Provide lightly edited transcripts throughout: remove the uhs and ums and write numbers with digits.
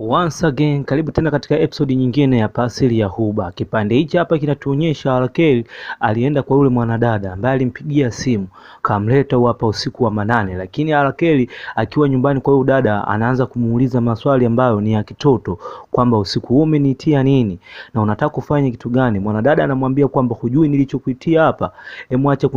Once again, karibu tena katika episode nyingine ya Pasili ya Huba. Kipande hichi hapa kinatuonyesha Alakeli alienda kwa yule mwanadada ambaye alimpigia simu, kamleta hapa usiku wa manane, lakini Alakeli akiwa nyumbani kwa yule dada anaanza kumuuliza maswali ambayo ni ya kitoto, kwamba usiku huu umeniitia nini na unataka kufanya kitu gani? Mwanadada anamwambia kwamba hujui nilichokuitia hapa, acha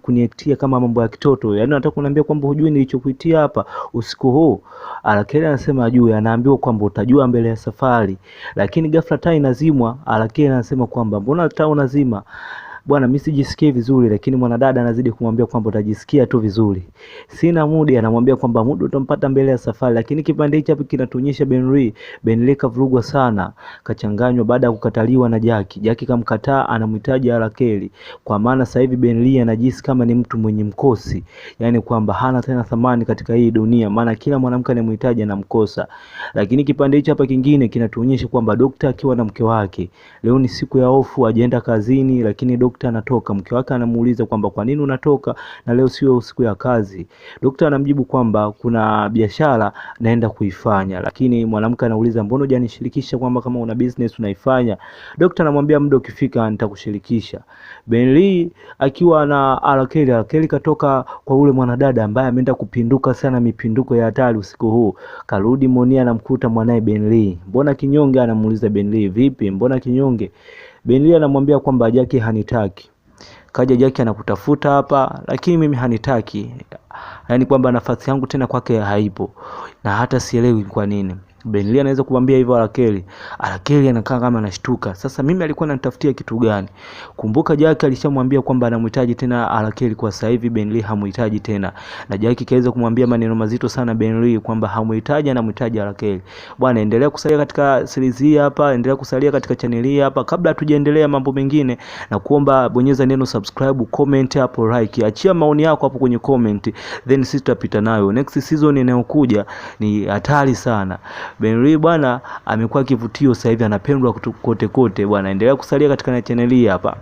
kuniitia kama mambo ya kitoto. Yaani unataka kuniambia kwamba hujui nilichokuitia hapa usiku huu? Alakeli anasema ajui, anaambiwa kwamba utajua mbele ya safari. Lakini ghafla taa inazimwa. Alakeli anasema kwamba mbona taa unazima? Bwana, mimi sijisikii vizuri. Lakini mwanadada anazidi kumwambia kwamba utajisikia tu vizuri, sina mudi. Anamwambia kwamba muda utampata mbele ya safari. Lakini kipande hichi hapa kinatuonyesha Benly kavurugwa sana, kachanganywa baada ya kukataliwa na Jackie. Jackie kamkataa, anamhitaji Alakeli, kwa maana sasa hivi Benly anajisi kama ni mtu mwenye mkosi, yani kwamba hana tena thamani katika hii dunia, maana kila mwanamke anamhitaji anamkosa. Lakini kipande hichi hapa kingine kinatuonyesha kwamba daktari akiwa na mke wake, leo ni siku ya ofu, ajaenda kazini, lakini daktari anatoka. Mke wake anamuuliza kwamba kwa nini unatoka na leo sio siku ya kazi? Daktari anamjibu kwamba kuna biashara naenda kuifanya. Lakini mwanamke anauliza mbona hujanishirikisha kwamba kama una business unaifanya? Daktari anamwambia muda ukifika nitakushirikisha. Benly akiwa na Alakeli katoka kwa ule mwanadada ambaye ameenda kupinduka sana, mipinduko ya hatari usiku huu. Karudi Monia anamkuta mwanae Benly. Mbona kinyonge? Anamuuliza Benly, vipi mbona kinyonge? Benly anamwambia kwamba Jackie hanitaki. Kaja Jackie anakutafuta hapa, lakini mimi hanitaki. Yaani kwamba nafasi yangu tena kwake haipo, na hata sielewi kwa nini. Benly anaweza kumwambia hivyo Alakeli. Alakeli anakaa kama anashtuka. Sasa mimi alikuwa ananitafutia kitu gani? Kumbuka Jackie alishamwambia kwamba anamhitaji tena Alakeli, kwa sasa hivi Benly hamhitaji tena. Na Jackie kaweza kumwambia maneno mazito sana Benly kwamba hamhitaji, anamhitaji Alakeli. Bwana, endelea kusalia katika series hii hapa, endelea kusalia katika channel hii hapa. Kabla hatujaendelea mambo mengine, na kuomba bonyeza neno subscribe, comment hapo, like, achia maoni yako hapo kwenye comment, then sisi tutapita nayo. Next season inayokuja ni hatari sana. Benly bwana amekuwa kivutio sasa hivi, anapendwa kote kote bwana. Endelea kusalia katika channel hii hapa.